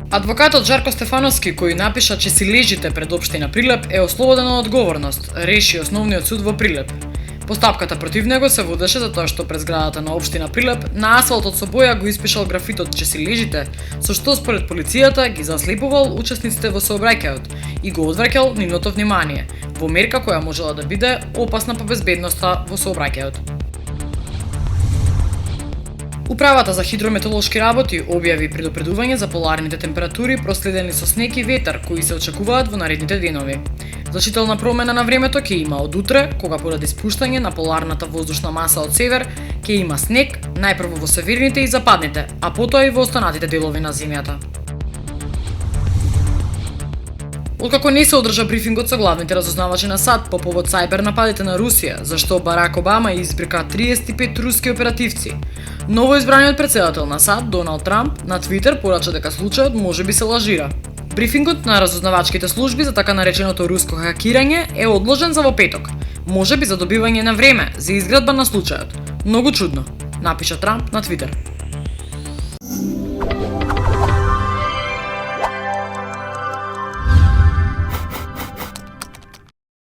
Адвокатот Жарко Стефановски, кој напиша че си лежите пред општина Прилеп, е ослободен од одговорност, реши Основниот суд во Прилеп. Постапката против него се водеше затоа што пред зградата на општина Прилеп на асфалтот со боја го испишал графитот че си лежите, со што според полицијата ги заслепувал учесниците во сообраќајот и го одвраќал нивното внимание, во мерка која можела да биде опасна по безбедноста во сообраќајот. Управата за хидрометеолошки работи објави предупредување за поларните температури проследени со снег и ветар кои се очекуваат во наредните денови. Значителна промена на времето ќе има од утре, кога поради спуштање на поларната воздушна маса од север ќе има снег најпрво во северните и западните, а потоа и во останатите делови на земјата. Откако не се одржа брифингот со главните разузнавачи на САД по повод сајбер нападите на Русија, зашто Барак Обама избрика 35 руски оперативци, новоизбраниот претседател на САД Доналд Трамп на Твитер порача дека случајот можеби се лажира. Брифингот на разузнавачките служби за така нареченото руско хакирање е одложен за во петок, можеби за добивање на време за изградба на случајот. Многу чудно, напиша Трамп на Твитер.